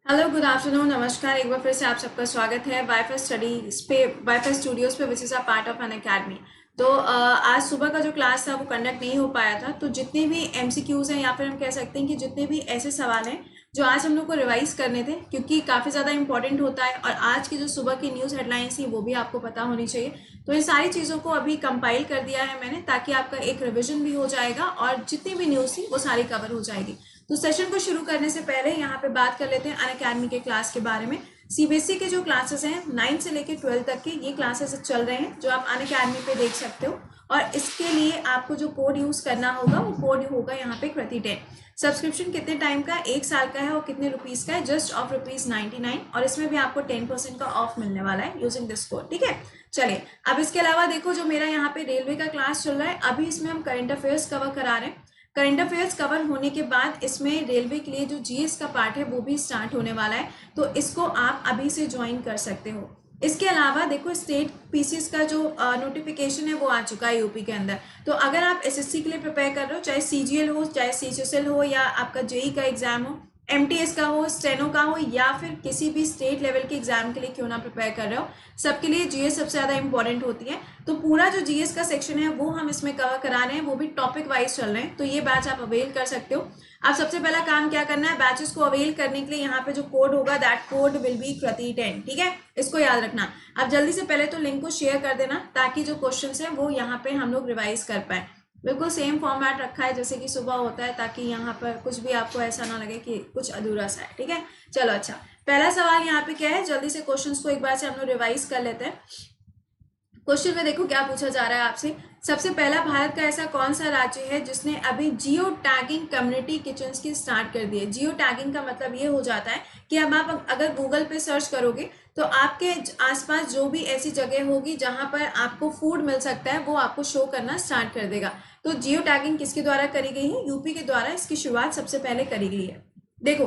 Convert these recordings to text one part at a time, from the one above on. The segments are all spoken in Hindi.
हेलो, गुड आफ्टरनून, नमस्कार। एक बार फिर से आप सबका स्वागत है वाईफाई स्टडीज पे, वाईफाई स्टूडियोज पे, which is a part of an academy. तो आज सुबह का जो क्लास था वो कंडक्ट नहीं हो पाया था। तो जितने भी एमसीक्यूज हैं या फिर हम कह सकते हैं कि जितने भी ऐसे सवाल हैं जो आज हम लोग को रिवाइज करने थे, क्योंकि काफ़ी ज़्यादा इंपॉर्टेंट होता है और आज की जो सुबह की न्यूज़ हेडलाइंस थी वो भी आपको पता होनी चाहिए। तो इन सारी चीज़ों को अभी कंपाइल कर दिया है मैंने, ताकि आपका एक रिविजन भी हो जाएगा और जितनी भी न्यूज़ थी वो सारी कवर हो जाएगी। तो सेशन को शुरू करने से पहले यहाँ पे बात कर लेते हैं अनअकैडमी के क्लास के बारे में। सीबीएसई के जो क्लासेस हैं 9 से लेकर 12 तक के ये क्लासेस चल रहे हैं, जो आप अनअकैडमी पे देख सकते हो। और इसके लिए आपको जो कोड यूज करना होगा वो कोड होगा यहाँ पे कृति10। सब्सक्रिप्शन कितने टाइम का, 1 साल का है और कितने रुपीज का है, जस्ट ऑफ ₹99। और इसमें भी आपको 10% का ऑफ मिलने वाला है यूजिंग दिस कोड। ठीक है, चलिए अब इसके अलावा देखो, जो मेरा यहाँ पे रेलवे का क्लास चल रहा है, अभी इसमें हम करंट अफेयर्स कवर करा रहे हैं। करंट अफेयर्स कवर होने के बाद इसमें रेलवे के लिए जो जीएस का पार्ट है वो भी स्टार्ट होने वाला है, तो इसको आप अभी से ज्वाइन कर सकते हो। इसके अलावा देखो, स्टेट पीसीएस का जो नोटिफिकेशन है वो आ चुका है यूपी के अंदर। तो अगर आप एसएससी के लिए प्रिपेयर कर रहे हो, चाहे सीजीएल हो, चाहे सीजीएल हो, या आपका जेई का एग्जाम हो, एमटीएस का हो, स्टेनो का हो, या फिर किसी भी स्टेट लेवल के एग्जाम के लिए क्यों ना प्रिपेयर कर रहे हो, सबके लिए जीएस सबसे ज़्यादा इंपॉर्टेंट होती है। तो पूरा जो जीएस का सेक्शन है वो हम इसमें कवर करा रहे हैं, वो भी टॉपिक वाइज चल रहे हैं। तो ये बैच आप अवेल कर सकते हो। आप सबसे पहला काम क्या करना है, बैचेस को अवेल करने के लिए यहाँ पे जो कोड होगा, दैट कोड विल बी कृति10। ठीक है, इसको याद रखना। आप जल्दी से पहले तो लिंक को शेयर कर देना, ताकि जो क्वेश्चन है वो यहाँ पे हम लोग रिवाइज कर पाए। बिल्कुल सेम फॉर्मेट रखा है जैसे कि सुबह होता है, ताकि यहाँ पर कुछ भी आपको ऐसा ना लगे कि कुछ अधूरा सा है। ठीक है, चलो अच्छा, पहला सवाल यहाँ पे क्या है, जल्दी से क्वेश्चंस को एक बार से हम लोग रिवाइज कर लेते हैं। क्वेश्चन में देखो क्या पूछा जा रहा है आपसे। सबसे पहला, भारत का ऐसा कौन सा राज्य है जिसने अभी जियो टैगिंग कम्युनिटी किचन्स की स्टार्ट कर दी है। जियो टैगिंग का मतलब ये हो जाता है कि अब आप अगर गूगल पे सर्च करोगे तो आपके आसपास जो भी ऐसी जगह होगी जहां पर आपको फूड मिल सकता है वो आपको शो करना स्टार्ट कर देगा। तो जियो टैगिंग किसके द्वारा करी गई है, यूपी के द्वारा इसकी शुरुआत सबसे पहले करी गई है। देखो,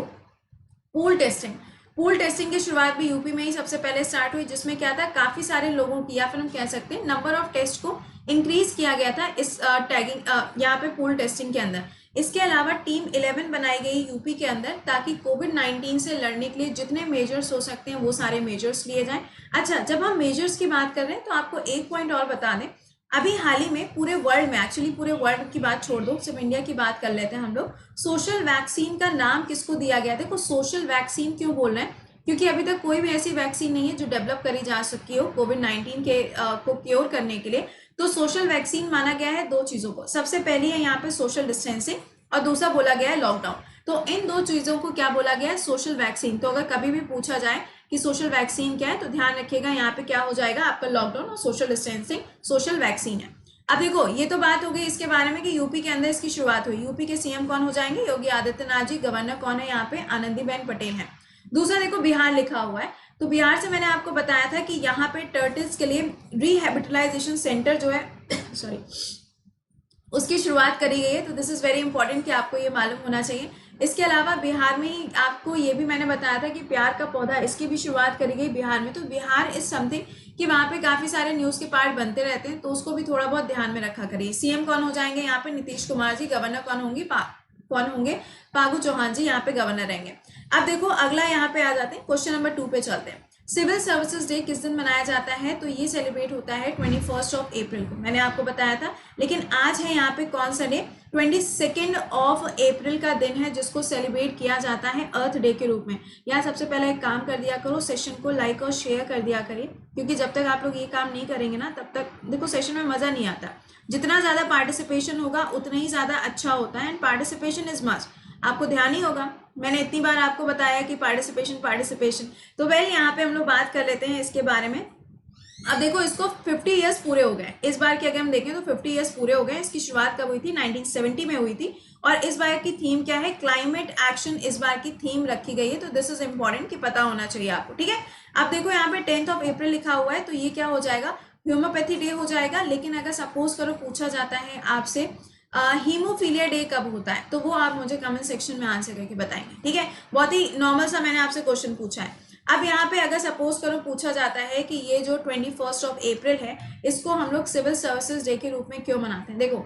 पूल टेस्टिंग, पूल टेस्टिंग की शुरुआत भी यूपी में ही सबसे पहले स्टार्ट हुई, जिसमें क्या था, काफी सारे लोगों की, या फिर हम कह सकते हैं नंबर ऑफ टेस्ट को इंक्रीज किया गया था इस टैगिंग यहाँ पे पूल टेस्टिंग के अंदर। इसके अलावा टीम 11 बनाई गई यूपी के अंदर, ताकि कोविड-19 से लड़ने के लिए जितने मेजर्स हो सकते हैं वो सारे मेजर्स लिए जाएं। अच्छा, जब हम मेजर्स की बात कर रहे हैं तो आपको एक पॉइंट और बता दें। अभी हाल ही में पूरे वर्ल्ड में, एक्चुअली पूरे वर्ल्ड की बात छोड़ दो, सिर्फ इंडिया की बात कर लेते हैं हम लोग। सोशल वैक्सीन का नाम किसको दिया गया? देखो, सोशल वैक्सीन क्यों बोल रहे हैं, क्योंकि अभी तक कोई भी ऐसी वैक्सीन नहीं है जो डेवलप करी जा सकती हो कोविड-19 के को क्योर करने के लिए। तो सोशल वैक्सीन माना गया है दो चीजों को। सबसे पहली है यहाँ पे सोशल डिस्टेंसिंग, और दूसरा बोला गया है लॉकडाउन। तो इन दो चीजों को क्या बोला गया है, सोशल वैक्सीन। तो अगर कभी भी पूछा जाए कि सोशल वैक्सीन क्या है, तो ध्यान रखिएगा यहाँ पे क्या हो जाएगा आपका, लॉकडाउन और सोशल डिस्टेंसिंग सोशल वैक्सीन है। अब देखो, ये तो बात हो गई इसके बारे में कि यूपी के अंदर इसकी शुरुआत हुई। यूपी के सीएम कौन हो जाएंगे, योगी आदित्यनाथ जी। गवर्नर कौन है यहाँ पे, आनंदीबेन पटेल है। दूसरा देखो, बिहार लिखा हुआ है। तो बिहार से मैंने आपको बताया था कि यहाँ पे टर्टल्स के लिए रिहेबिलिटाइजेशन सेंटर जो है सॉरी, उसकी शुरुआत करी गई है। तो दिस इज वेरी इंपॉर्टेंट कि आपको ये मालूम होना चाहिए। इसके अलावा बिहार में ही आपको ये भी मैंने बताया था कि प्यार का पौधा, इसकी भी शुरुआत करी गई बिहार में। तो बिहार इज समथिंग कि वहाँ पे काफी सारे न्यूज के पार्ट बनते रहते हैं, तो उसको भी थोड़ा बहुत ध्यान में रखा करिए। सीएम कौन हो जाएंगे यहाँ पे, नीतीश कुमार जी। गवर्नर कौन होंगे, फागू चौहान जी यहाँ पे गवर्नर रहेंगे। अब देखो, अगला यहाँ पे आ जाते हैं, क्वेश्चन नंबर 2 पे चलते हैं। सिविल सर्विसेज डे किस दिन मनाया जाता है, तो ये सेलिब्रेट होता है 21 अप्रैल को, मैंने आपको बताया था। लेकिन आज है यहाँ पे कौन सा डे, 22 अप्रैल का दिन है, जिसको सेलिब्रेट किया जाता है अर्थ डे के रूप में। यहाँ सबसे पहले एक काम कर दिया करो, सेशन को लाइक और शेयर कर दिया करिए, क्योंकि जब तक आप लोग ये काम नहीं करेंगे ना, तब तक देखो सेशन में मजा नहीं आता। जितना ज्यादा पार्टिसिपेशन होगा उतना ही ज्यादा अच्छा होता है, एंड पार्टिसिपेशन इज मस्ट। आपको ध्यान ही होगा, मैंने इतनी बार आपको बताया कि पार्टिसिपेशन पार्टिसिपेशन। तो वेल, यहाँ पे हम लोग बात कर लेते हैं इसके बारे में। अब देखो, इसको 50 इयर्स पूरे हो गए इस बार की। अगर हम देखें तो 50 इयर्स पूरे हो गए। इसकी शुरुआत कब हुई थी, 1970 में हुई थी। और इस बार की थीम क्या है, क्लाइमेट एक्शन इस बार की थीम रखी गई है। तो दिस इज इंपॉर्टेंट कि पता होना चाहिए आपको। ठीक है, अब देखो यहाँ पे 10 अप्रैल लिखा हुआ है, तो ये क्या हो जाएगा, ह्यूमोपैथी डे हो जाएगा। लेकिन अगर सपोज करो पूछा जाता है आपसे हीमोफीलिया डे कब होता है, तो वो आप मुझे कमेंट सेक्शन में आंसर करके बताएंगे। ठीक है, बहुत ही नॉर्मल सा मैंने आपसे क्वेश्चन पूछा है। अब यहाँ पे अगर सपोज करो पूछा जाता है कि ये जो 21 अप्रैल है, इसको हम लोग सिविल सर्विसेज डे के रूप में क्यों मनाते हैं। देखो,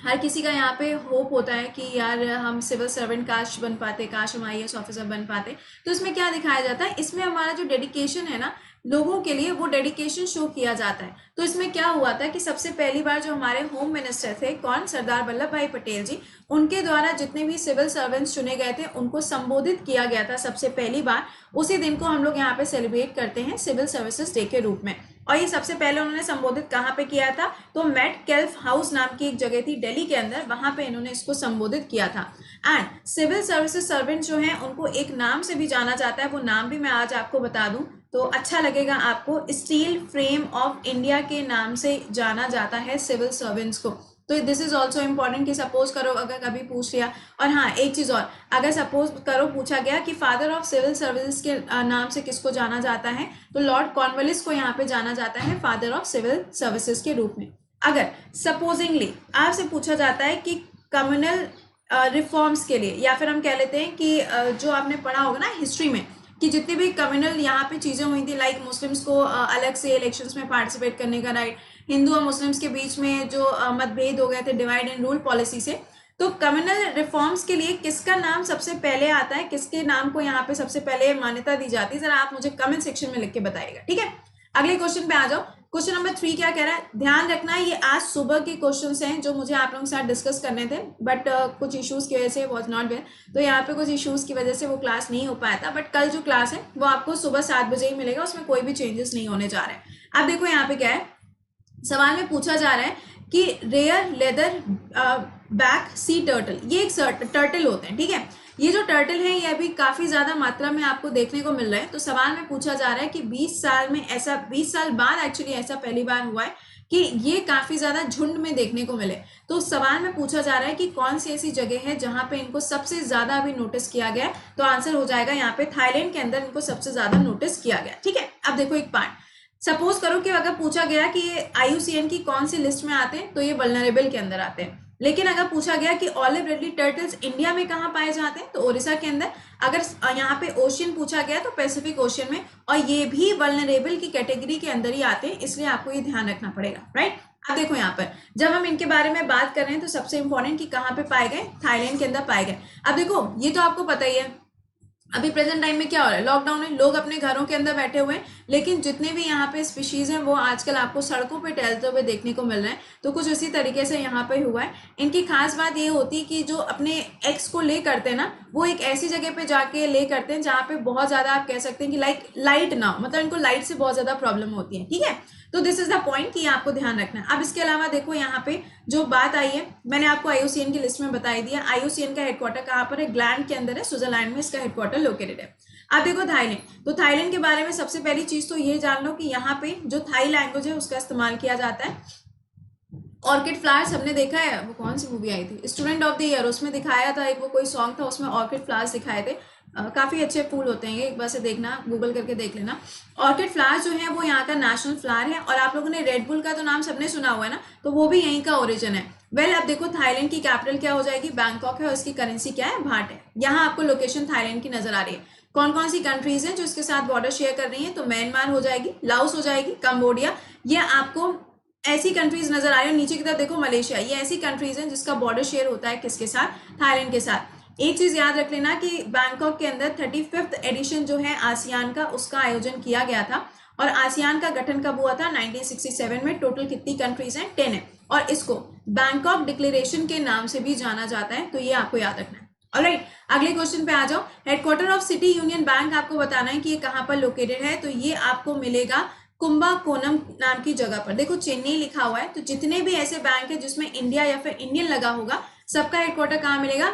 हर किसी का यहाँ पे होप होता है कि यार हम सिविल सर्वेंट काश बन पाते, काश हम आईएएस ऑफिसर बन पाते। तो इसमें क्या दिखाया जाता है, इसमें हमारा जो डेडिकेशन है ना लोगों के लिए, वो डेडिकेशन शो किया जाता है। तो इसमें क्या हुआ था कि सबसे पहली बार जो हमारे होम मिनिस्टर थे, कौन, सरदार वल्लभ भाई पटेल जी, उनके द्वारा जितने भी सिविल सर्वेंट्स चुने गए थे उनको संबोधित किया गया था सबसे पहली बार। उसी दिन को हम लोग यहाँ पे सेलिब्रेट करते हैं सिविल सर्विसेज डे के रूप में। और ये सबसे पहले उन्होंने संबोधित कहाँ पे किया था, तो मेट कैल्फ हाउस नाम की एक जगह थी दिल्ली के अंदर, वहां पे इन्होंने इसको संबोधित किया था। एंड सिविल सर्विसेज सर्वेंट जो है उनको एक नाम से भी जाना जाता है, वो नाम भी मैं आज आपको बता दूं तो अच्छा लगेगा आपको। स्टील फ्रेम ऑफ इंडिया के नाम से जाना जाता है सिविल सर्वेंट्स को। तो दिस इज ऑल्सो इम्पॉर्टेंट कि सपोज करो अगर कभी पूछ लिया, और हाँ एक चीज और, अगर सपोज करो पूछा गया कि फादर ऑफ सिविल सर्विसेज के नाम से किसको जाना जाता है, तो लॉर्ड कॉर्नवालिस को यहाँ पे जाना जाता है फादर ऑफ सिविल सर्विसेज के रूप में। अगर सपोजिंगली आपसे पूछा जाता है कि कम्युनल रिफॉर्म्स के लिए, या फिर हम कह लेते हैं कि जो आपने पढ़ा होगा ना हिस्ट्री में कि जितनी भी कम्युनल यहाँ पे चीजें हुई थी, लाइक मुस्लिम्स को अलग से इलेक्शंस में पार्टिसिपेट करने का राइट, हिंदू और मुस्लिम्स के बीच में जो मतभेद हो गए थे डिवाइड एंड रूल पॉलिसी से, तो कम्युनल रिफॉर्म्स के लिए किसका नाम सबसे पहले आता है, किसके नाम को यहाँ पे सबसे पहले मान्यता दी जाती है, जरा आप मुझे कमेंट सेक्शन में लिख के बताइएगा, ठीक है। अगले क्वेश्चन पे आ जाओ। क्वेश्चन नंबर 3 क्या कह रहा है, ध्यान रखना ये आज सुबह के क्वेश्चंस हैं जो मुझे आप लोगों के साथ डिस्कस करने थे, बट कुछ इश्यूज की वजह से वॉज नॉट वेयर, तो यहाँ पे कुछ इश्यूज की वजह से वो क्लास नहीं हो पाया था। बट कल जो क्लास है वो आपको सुबह 7 बजे ही मिलेगा, उसमें कोई भी चेंजेस नहीं होने जा रहे हैं। अब देखो यहाँ पे क्या है, सवाल में पूछा जा रहा है कि rare leather back sea turtle, ये एक टर्टल होते हैं, ठीक है। ये जो टर्टल है ये अभी काफी ज्यादा मात्रा में आपको देखने को मिल रहा है। तो सवाल में पूछा जा रहा है कि 20 साल में ऐसा, 20 साल बाद एक्चुअली ऐसा पहली बार हुआ है कि ये काफी ज्यादा झुंड में देखने को मिले। तो सवाल में पूछा जा रहा है कि कौन सी ऐसी जगह है जहां पे इनको सबसे ज्यादा अभी नोटिस किया गया है, तो आंसर हो जाएगा यहाँ पे थाईलैंड के अंदर इनको सबसे ज्यादा नोटिस किया गया, ठीक है। अब देखो एक पार्ट, सपोज करो कि अगर पूछा गया कि ये IUCN की कौन सी लिस्ट में आते हैं, तो ये वल्नरेबल के अंदर आते हैं। लेकिन अगर पूछा गया कि ऑलिव रिडली टर्टल्स इंडिया में कहाँ पाए जाते हैं, तो ओडिशा के अंदर। अगर यहाँ पे ओशियन पूछा गया तो पैसिफिक ओशियन में, और ये भी वल्नरेबल की कैटेगरी के अंदर ही आते हैं, इसलिए आपको ये ध्यान रखना पड़ेगा, राइट। अब देखो यहाँ पर जब हम इनके बारे में बात कर रहे हैं तो सबसे इंपॉर्टेंट कि कहाँ पे पाए गए, थाईलैंड के अंदर पाए गए। अब देखो ये तो आपको पता ही है, अभी प्रेजेंट टाइम में क्या हो रहा है, लॉकडाउन है, लोग अपने घरों के अंदर बैठे हुए हैं, लेकिन जितने भी यहाँ पे स्पीशीज हैं वो आजकल आपको सड़कों पे टहलते हुए देखने को मिल रहे हैं। तो कुछ उसी तरीके से यहाँ पे हुआ है। इनकी खास बात ये होती है कि जो अपने एक्स को ले करते हैं ना, वो एक ऐसी जगह पे जाके ले करते हैं जहाँ पे बहुत ज्यादा आप कह सकते हैं कि लाइट ना हो, मतलब इनको लाइट से बहुत ज्यादा प्रॉब्लम होती है, ठीक है। तो दिस इज द पॉइंट कि आपको ध्यान रखना है। अब इसके अलावा देखो यहाँ पे जो बात आई है, मैंने आपको IUCN की लिस्ट में बताई दिया। IUCN का हेडक्वार्टर कहाँ पर है, ग्लैंड के अंदर है, स्विट्जरलैंड में इसका हेडक्वार्टर लोकेटेड है। अब देखो थाईलैंड, तो थाईलैंड के बारे में सबसे पहली चीज तो ये जान लो कि यहाँ पे जो थाई लैंग्वेज है उसका इस्तेमाल किया जाता है। ऑर्किड फ्लावर्स हमने देखा है, वो कौन सी मूवी आई थी, स्टूडेंट ऑफ द ईयर, उसमें दिखाया था, एक वो कोई सॉन्ग था उसमें ऑर्किड फ्लावर्स दिखाए थे। काफी अच्छे फूल होते हैं ये, एक बार से देखना, गूगल करके देख लेना। ऑर्किड फ्लावर्स जो है वो यहाँ का नेशनल फ्लावर है। और आप लोगों ने रेड बुल का तो नाम सबने सुना हुआ है ना, तो वो भी यहीं का ओरिजिन है। वेल अब देखो थाईलैंड की कैपिटल क्या हो जाएगी, बैंकॉक है, और इसकी करेंसी क्या है, भाट है। यहाँ आपको लोकेशन थाईलैंड की नजर आ रही है। कौन कौन सी कंट्रीज हैं जो इसके साथ बॉर्डर शेयर कर रही हैं, तो म्यांमार हो जाएगी, लाओस हो जाएगी, कंबोडिया, ये आपको ऐसी कंट्रीज नजर आ रही है। नीचे की तरफ देखो मलेशिया, ये ऐसी कंट्रीज हैं जिसका बॉर्डर शेयर होता है किसके साथ, थाईलैंड के साथ। एक चीज याद रख लेना कि बैंकॉक के अंदर 35th एडिशन जो है आसियान का, उसका आयोजन किया गया था। और आसियान का गठन कब हुआ था, 1967 में। टोटल कितनी कंट्रीज हैं, 10 है। और इसको बैंकॉक डिक्लेरेशन के नाम से भी जाना जाता है, तो ये आपको याद रखना है। ऑलराइट, अगले क्वेश्चन पे आ जाओ। Headquarter of city union bank आपको बताना है कि ये कहाँ पर लोकेटेड है, तो ये आपको मिलेगा कुंभाकोनम नाम की जगह पर। देखो चेन्नई लिखा हुआ है, तो जितने भी ऐसे बैंक है जिसमें इंडिया या फिर इंडियन लगा होगा, सबका हेडक्वार्टर कहाँ मिलेगा,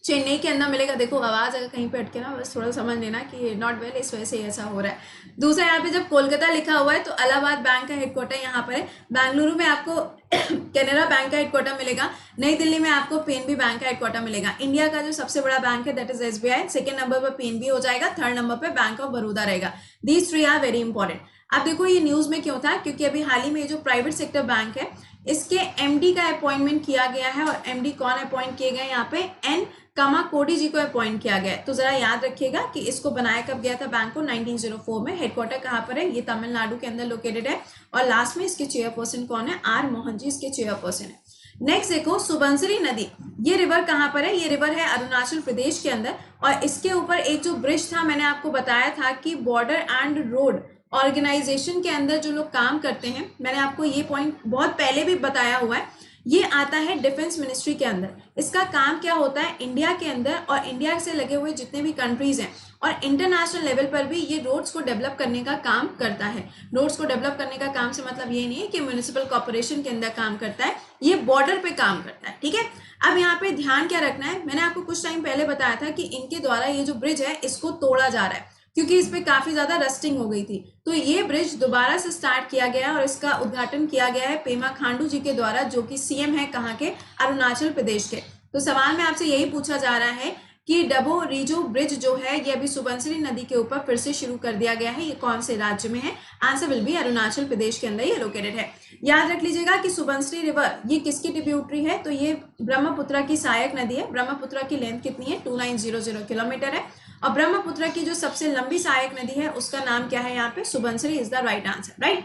चेन्नई के अंदर मिलेगा। देखो आवाज अगर कहीं पे अटके ना, बस थोड़ा समझ लेना कि नॉट वेल, इस वजह से ऐसा हो रहा है। दूसरा यहाँ पे जब कोलकाता लिखा हुआ है तो इलाहाबाद बैंक का हेडक्वार्टर यहाँ पर है। बेंगलुरु में आपको कैनरा बैंक का हेडक्वार्टर मिलेगा। नई दिल्ली में आपको पीएनबी बैंक का हेडक्वार्टर मिलेगा। इंडिया का जो सबसे बड़ा बैंक है that is SBI, second number पर पीएनबी हो जाएगा, थर्ड नंबर पर बैंक ऑफ बड़ौदा रहेगा। These three are very important. अब देखो ये न्यूज में क्यों था, क्योंकि अभी हाल ही में जो प्राइवेट सेक्टर बैंक है इसके MD का अपॉइंटमेंट किया गया है। और MD कौन अपॉइंट किए गए, यहाँ पे N कामाकोडी जी को अपॉइंट किया गया है। तो जरा याद रखिएगा कि इसको बनाया कब गया था बैंक को, 1904 में। हेडक्वार्टर कहाँ पर है, ये तमिलनाडु के अंदर लोकेटेड है। और लास्ट में इसके चेयरपर्सन कौन है, R मोहन जी इसके चेयरपर्सन है। नेक्स्ट देखो सुबनसिरी नदी, ये रिवर कहाँ पर है? ये रिवर है अरुणाचल प्रदेश के अंदर, और इसके ऊपर एक जो ब्रिज था, मैंने आपको बताया था कि बॉर्डर एंड रोड ऑर्गेनाइजेशन के अंदर जो लोग काम करते हैं, मैंने आपको ये पॉइंट बहुत पहले भी बताया हुआ है, ये आता है डिफेंस मिनिस्ट्री के अंदर। इसका काम क्या होता है? इंडिया के अंदर और इंडिया से लगे हुए जितने भी कंट्रीज हैं और इंटरनेशनल लेवल पर भी ये रोड्स को डेवलप करने का काम करता है। रोड्स को डेवलप करने का काम से मतलब ये नहीं है कि म्युनिसिपल कॉर्पोरेशन के अंदर काम करता है, ये बॉर्डर पे काम करता है, ठीक है। अब यहाँ पे ध्यान क्या रखना है, मैंने आपको कुछ टाइम पहले बताया था कि इनके द्वारा ये जो ब्रिज है इसको तोड़ा जा रहा है क्योंकि इस पे काफी ज्यादा रस्टिंग हो गई थी। तो ये ब्रिज दोबारा से स्टार्ट किया गया है और इसका उद्घाटन किया गया है पेमा खांडू जी के द्वारा, जो कि सीएम है कहाँ के? अरुणाचल प्रदेश के। तो सवाल में आपसे यही पूछा जा रहा है कि डबो रिजो ब्रिज जो है ये अभी सुबनसिरी नदी के ऊपर फिर से शुरू कर दिया गया है, ये कौन से राज्य में है? Answer will B Arunachal Pradesh के अंदर ये लोकेटेड है। याद रख लीजिएगा कि सुबनसिरी रिवर ये किसकी ट्रिब्यूटरी है? तो ये ब्रह्मपुत्र की सहायक नदी है। ब्रह्मपुत्र की लेंथ कितनी है? 2900 किलोमीटर है, और ब्रह्मपुत्र की जो सबसे लंबी सहायक नदी है उसका नाम क्या है? यहाँ पे Subansiri is the right answer, right.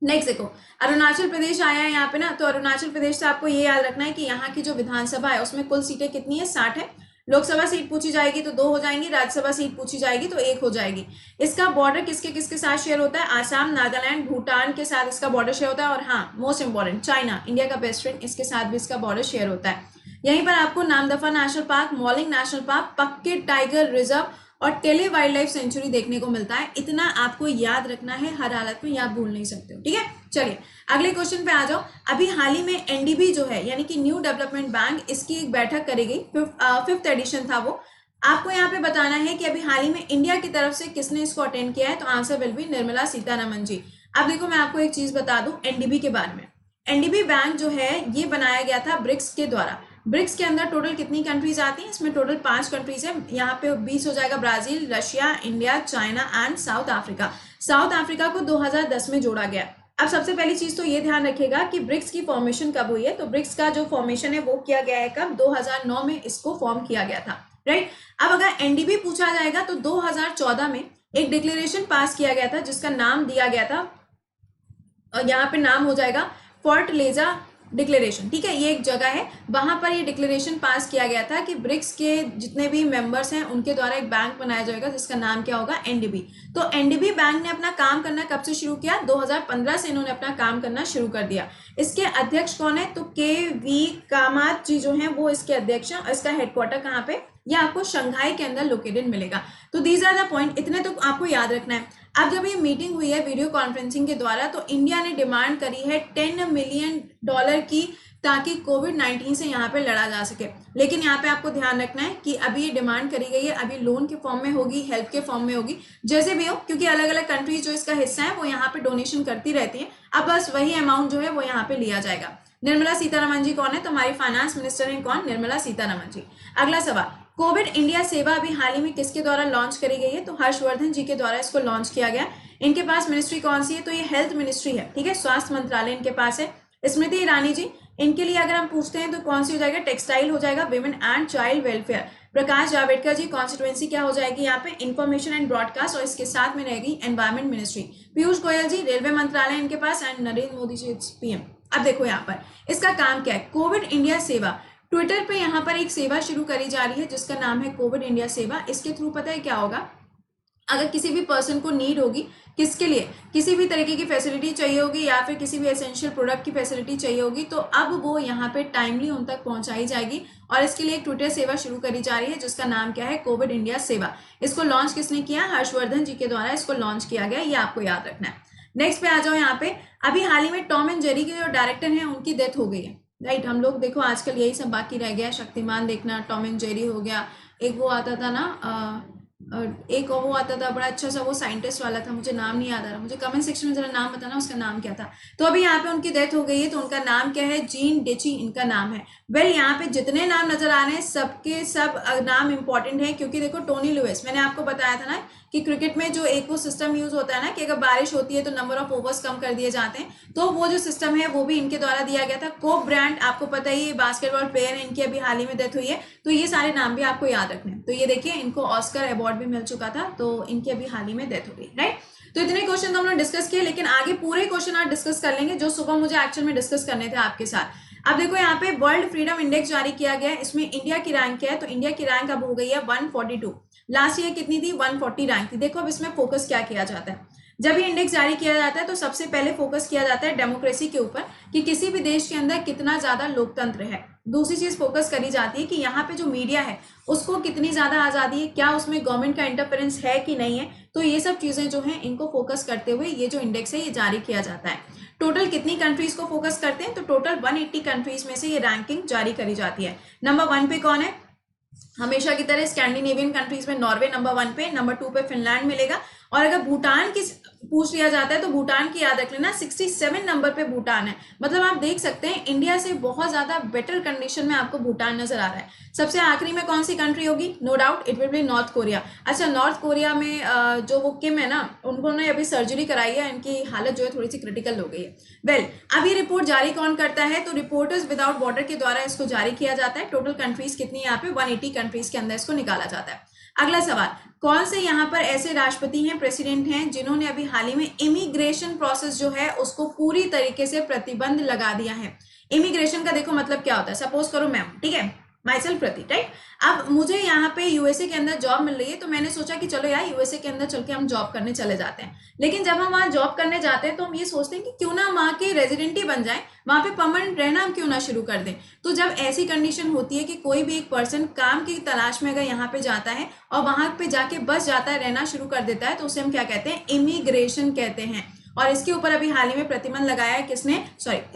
Next देखो अरुणाचल प्रदेश आया है यहाँ पे ना, तो अरुणाचल प्रदेश से आपको ये याद रखना है कि यहाँ की जो विधानसभा है उसमें कुल सीटें कितनी है? 60 है। लोकसभा सीट पूछी जाएगी तो 2 हो जाएंगी, राज्यसभा सीट पूछी जाएगी तो 1 हो जाएगी। इसका बॉर्डर किसके किसके साथ शेयर होता है? आसाम, नागालैंड, भूटान के साथ इसका बॉर्डर शेयर होता है, और हाँ मोस्ट इंपॉर्टेंट चाइना, इंडिया का बेस्ट फ्रेंड, इसके साथ भी इसका बॉर्डर शेयर होता है। यहीं पर आपको Namdapha national park, Mouling national park, पक्के टाइगर रिजर्व और टेले वाइल्ड लाइफ सेंचुरी देखने को मिलता है। इतना आपको याद रखना है, हर हालत में याद भूल नहीं सकते हो, ठीक है। चलिए अगले क्वेश्चन पे आ जाओ। अभी हाल ही में एनडीबी जो है यानी कि न्यू डेवलपमेंट बैंक, इसकी एक बैठक करी गई, 5th एडिशन था वो। आपको यहाँ पे बताना है कि अभी हाल ही में इंडिया की तरफ से किसने इसको अटेंड किया है, तो answer will be Nirmala Sitharaman ji. अब देखो मैं आपको एक चीज बता दूं एनडीबी के बारे में। एनडीबी बैंक जो है ये बनाया गया था ब्रिक्स के द्वारा। ब्रिक्स के अंदर टोटल कितनी कंट्रीज आती हैं? इसमें टोटल 5 कंट्रीज है। यहाँ पे 20 हो जाएगा Brazil, Russia, India, China and south Africa. South Africa को 2010 में जोड़ा गया। अब सबसे पहली चीज तो ये ध्यान रखिएगा कि ब्रिक्स की फॉर्मेशन कब हुई है, तो ब्रिक्स का जो फॉर्मेशन है वो किया गया है कब? 2009 में इसको फॉर्म किया गया था, राइट। अब अगर एनडीबी पूछा जाएगा तो 2014 में एक डिक्लेरेशन पास किया गया था जिसका नाम दिया गया था, और यहाँ पे नाम हो जाएगा फोर्टलेजा डिक्लेरेशन, ठीक है। ये एक जगह है, वहां पर ये डिक्लेरेशन पास किया गया था कि ब्रिक्स के जितने भी मेंबर्स हैं उनके द्वारा एक बैंक बनाया जाएगा जिसका नाम क्या होगा? एनडीबी। तो एनडीबी बैंक ने अपना काम करना कब से शुरू किया? 2015 से इन्होंने अपना काम करना शुरू कर दिया। इसके अध्यक्ष कौन है? तो के वी कामत जी जो है वो इसके अध्यक्ष हैं, और इसका हेडक्वार्टर कहाँ पे? ये आपको शंघाई के अंदर लोकेटेड मिलेगा। तो दीज आर द पॉइंट, इतने तो आपको याद रखना है। अब जब ये मीटिंग हुई है वीडियो कॉन्फ्रेंसिंग के द्वारा, तो इंडिया ने डिमांड करी है $10 मिलियन की, ताकि कोविड-19 से यहाँ पे लड़ा जा सके। लेकिन यहाँ पे आपको ध्यान रखना है कि अभी ये डिमांड करी गई है, अभी लोन के फॉर्म में होगी, हेल्प के फॉर्म में होगी, जैसे भी हो, क्योंकि अलग अलग कंट्रीज जो इसका हिस्सा है वो यहाँ पे डोनेशन करती रहती है। अब बस वही अमाउंट जो है वो यहाँ पे लिया जाएगा। निर्मला सीतारमन जी कौन है? तो हमारी फाइनेंस मिनिस्टर है कौन? निर्मला सीतारमन जी। अगला सवाल, कोविड इंडिया सेवा अभी हाल ही में किसके द्वारा लॉन्च करी गई है? तो हर्षवर्धन जी के द्वारा इसको लॉन्च किया गया। इनके पास मिनिस्ट्री कौन सी है? तो ये हेल्थ मिनिस्ट्री है, ठीक है, स्वास्थ्य मंत्रालय इनके पास है। स्मृति ईरानी जी, इनके लिए अगर हम पूछते हैं तो कौन सी हो जाएगा? टेक्सटाइल हो जाएगा, women and child welfare. Prakash Javadekar ji, constituency क्या हो जाएगी यहाँ पे? इंफॉर्मेशन एंड ब्रॉडकास्ट, और इसके साथ में रहेगी environment ministry. Piyush Goyal ji, railway मंत्रालय इनके पास, एंड नरेंद्र मोदी जी पीएम। अब देखो यहाँ पर इसका काम क्या है? कोविड इंडिया सेवा, ट्विटर पे यहाँ पर एक सेवा शुरू करी जा रही है जिसका नाम है कोविड इंडिया सेवा। इसके थ्रू पता है क्या होगा? अगर किसी भी पर्सन को नीड होगी, किसके लिए? किसी भी तरीके की फैसिलिटी चाहिए होगी या फिर किसी भी एसेंशियल प्रोडक्ट की फैसिलिटी चाहिए होगी, तो अब वो यहाँ पे टाइमली उन तक पहुंचाई जाएगी, और इसके लिए एक ट्विटर सेवा शुरू करी जा रही है जिसका नाम क्या है? कोविड इंडिया सेवा। इसको लॉन्च किसने किया? हर्षवर्धन जी के द्वारा इसको लॉन्च किया गया, ये आपको याद रखना है। नेक्स्ट पे आ जाओ। यहाँ पे अभी हाल ही में टॉम एंड जेरी के जो डायरेक्टर हैं उनकी डेथ हो गई है, राइट। हम लोग देखो आजकल यही सब बाकी रह गया, शक्तिमान देखना, टॉम एंड जेरी हो गया, एक वो आता था ना एक वो आता था बड़ा अच्छा सा, वो साइंटिस्ट वाला था, मुझे नाम नहीं याद आ रहा, मुझे कमेंट सेक्शन में जरा नाम बताना उसका नाम क्या था। तो अभी यहाँ पे उनकी डेथ हो गई है, तो उनका नाम क्या है? जीन डेची इनका नाम है। वेल यहाँ पे जितने नाम नजर आ रहे हैं सबके सब नाम इंपॉर्टेंट है, क्योंकि देखो टोनी लुइस, मैंने आपको बताया था ना कि क्रिकेट में जो एक वो सिस्टम यूज होता है ना कि अगर बारिश होती है तो नंबर ऑफ ओवर्स कम कर दिए जाते हैं, तो वो जो सिस्टम है वो भी इनके द्वारा दिया गया था। कोब ब्रांड आपको पता ही है, बास्केटबॉल प्लेयर है, इनकी अभी हाल ही में डेथ हुई है। तो ये सारे नाम भी आपको याद रखने हैं। तो ये देखिए इनको ऑस्कर अवार्ड भी मिल चुका था, तो इनकी अभी हाल ही में डेथ हो गई, राइट। तो इतने क्वेश्चन तो हमने डिस्कस किए, लेकिन आगे पूरे क्वेश्चन आज डिस्कस कर लेंगे जो सुबह मुझे एक्चुअल में डिस्कस करने थे आपके साथ। अब देखो यहाँ पे वर्ल्ड फ्रीडम इंडेक्स जारी किया गया है, इसमें इंडिया की रैंक क्या है, तो इंडिया की रैंक अब हो गई है 142। लास्ट ईयर कितनी थी, 140 रैंक थी। देखो अब इसमें फोकस क्या किया जाता है, जब ये इंडेक्स जारी किया जाता है तो सबसे पहले फोकस किया जाता है डेमोक्रेसी के ऊपर, कि किसी भी देश के अंदर कितना ज्यादा लोकतंत्र है। दूसरी चीज फोकस करी जाती है कि यहाँ पे जो मीडिया है उसको कितनी ज्यादा आजादी है, क्या उसमें गवर्नमेंट का इंटरफेरेंस है कि नहीं है। तो ये सब चीजें जो है इनको फोकस करते हुए ये जो इंडेक्स है ये जारी किया जाता है। टोटल कितनी कंट्रीज को फोकस करते हैं, तो टोटल 180 कंट्रीज में से ये रैंकिंग जारी करी जाती है। नंबर 1 पे कौन है, हमेशा की तरह स्कैंडिनेवियन कंट्रीज में नॉर्वे नंबर 1 पे, नंबर 2 पे फिनलैंड मिलेगा। और अगर भूटान की पूछ लिया जाता है तो भूटान की याद रख लेना 67 नंबर पे भूटान है। मतलब आप देख सकते हैं इंडिया से बहुत ज्यादा बेटर कंडीशन में आपको भूटान नजर आ रहा है। सबसे आखिरी में कौन सी कंट्री होगी, no doubt it will be North Korea. अच्छा, नॉर्थ कोरिया में जो वो किम है ना, उन्होंने अभी सर्जरी कराई है, इनकी हालत जो है थोड़ी सी क्रिटिकल हो गई है। वेल, अब ये रिपोर्ट जारी कौन करता है, तो रिपोर्टर्स विदाउट बॉर्डर के द्वारा इसको जारी किया जाता है। टोटल कंट्रीज कितनी यहाँ पे 180 कंट्रीज के अंदर इसको निकाला जाता है। अगला सवाल, कौन से यहाँ पर ऐसे राष्ट्रपति हैं, प्रेसिडेंट हैं, जिन्होंने अभी हाल ही में इमिग्रेशन प्रोसेस जो है उसको पूरी तरीके से प्रतिबंध लगा दिया है। इमिग्रेशन का देखो मतलब क्या होता है, सपोज करो मैम, ठीक है, माई सेल्फ प्रति, राइट। अब मुझे यहाँ पे यूएसए के अंदर जॉब मिल रही है, तो मैंने सोचा कि चलो यार यूएसए के अंदर चल के हम जॉब करने चले जाते हैं। लेकिन जब हम वहाँ जॉब करने जाते हैं तो हम ये सोचते हैं कि क्यों ना वहाँ के रेजिडेंट ही बन जाए, वहाँ पे परमानेंट रहना हम क्यों ना शुरू कर दें। तो जब ऐसी कंडीशन होती है कि कोई भी एक पर्सन काम की तलाश में अगर यहाँ पे जाता है और वहां पे जाके बस जाता है, रहना शुरू कर देता है, तो उसे हम क्या कहते हैं, इमिग्रेशन कहते हैं। और इसके ऊपर अभी हाल ही में प्रतिबंध लगाया है किसने,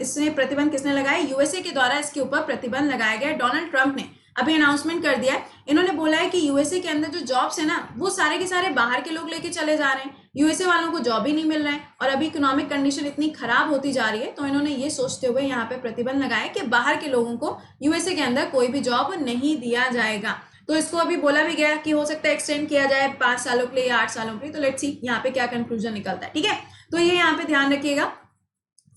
इसने प्रतिबंध किसने लगाया, यूएसए के द्वारा इसके ऊपर प्रतिबंध लगाया गया। डोनाल्ड ट्रंप ने अभी अनाउंसमेंट कर दिया है। इन्होंने बोला है कि यूएसए के अंदर जो जॉब्स है ना, वो सारे के सारे बाहर के लोग लेके चले जा रहे हैं, यूएसए वालों को जॉब ही नहीं मिल रहा है। और अभी इकोनॉमिक कंडीशन इतनी खराब होती जा रही है, तो इन्होंने ये सोचते हुए यहाँ पे प्रतिबंध लगाया कि बाहर के लोगों को यूएसए के अंदर कोई भी जॉब नहीं दिया जाएगा। तो इसको अभी बोला भी गया कि हो सकता है एक्सटेंड किया जाए 5 सालों के लिए या 8 सालों के लिए। तो लेट्स सी यहाँ पे क्या कंक्लूजन निकलता है, ठीक है। तो ये यहाँ पे ध्यान रखिएगा,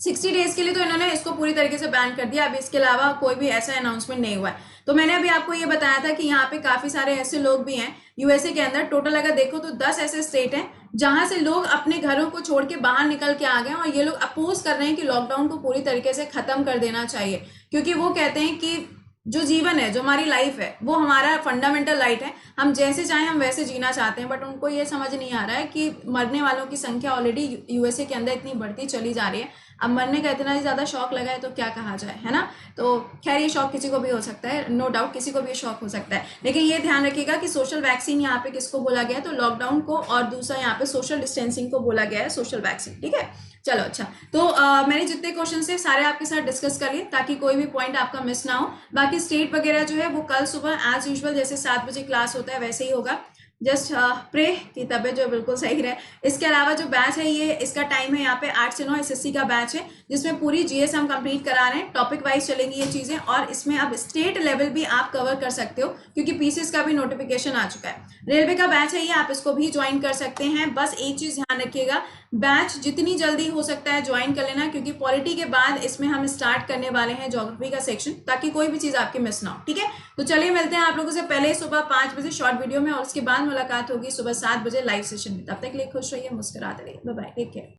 60 डेज के लिए तो इन्होंने इसको पूरी तरीके से बैन कर दिया। अभी इसके अलावा कोई भी ऐसा अनाउंसमेंट नहीं हुआ है। तो मैंने अभी आपको ये बताया था कि यहाँ पे काफी सारे ऐसे लोग भी हैं यूएसए के अंदर। टोटल अगर देखो तो 10 ऐसे स्टेट हैं जहां से लोग अपने घरों को छोड़ के बाहर निकल के आ गए, और ये लोग अपोज कर रहे हैं कि लॉकडाउन को पूरी तरीके से खत्म कर देना चाहिए। क्योंकि वो कहते हैं कि जो जीवन है, जो हमारी लाइफ है, वो हमारा फंडामेंटल राइट है, हम जैसे चाहें हम वैसे जीना चाहते हैं। बट उनको ये समझ नहीं आ रहा है कि मरने वालों की संख्या ऑलरेडी यूएसए के अंदर इतनी बढ़ती चली जा रही है। अब मरने का इतना ही ज्यादा शौक लगा है तो क्या कहा जाए, है ना। तो खैर ये शौक किसी को भी हो सकता है, नो डाउट किसी को भी शौक हो सकता है। लेकिन ये ध्यान रखिएगा कि सोशल वैक्सीन यहाँ पे किसको बोला गया है, तो लॉकडाउन को, और दूसरा यहाँ पे सोशल डिस्टेंसिंग को बोला गया है सोशल वैक्सीन, ठीक है। चलो अच्छा, तो मैंने जितने क्वेश्चन थे सारे आपके साथ डिस्कस कर लिए ताकि कोई भी पॉइंट आपका मिस ना हो। बाकी स्टेट वगैरह जो है वो कल सुबह एज यूजुअल जैसे 7 बजे क्लास होता है वैसे ही होगा। जस्ट प्रे की तबीयत जो बिल्कुल सही रहे। इसके अलावा जो बैच है ये इसका टाइम है यहाँ पे 8 से 9 एसएससी का बैच है, जिसमें पूरी जीएस हम कंप्लीट करा रहे हैं। टॉपिक वाइज चलेंगी ये चीजें, और इसमें अब स्टेट लेवल भी आप कवर कर सकते हो क्योंकि पीसीएस का भी नोटिफिकेशन आ चुका है। रेलवे का बैच है ये, आप इसको भी ज्वाइन कर सकते हैं। बस एक चीज ध्यान रखिएगा, बैच जितनी जल्दी हो सकता है ज्वाइन कर लेना, क्योंकि पॉलिटी के बाद इसमें हम स्टार्ट करने वाले हैं ज्योग्राफी का सेक्शन, ताकि कोई भी चीज आपकी मिस ना हो, ठीक है। तो चलिए मिलते हैं आप लोगों से पहले सुबह 5 बजे शॉर्ट वीडियो में, और उसके बाद मुलाकात होगी सुबह 7 बजे लाइव सेशन में। तब तक के लिए खुश रहिए, मुस्कुराते रहिए, बाय बाय, टेक केयर।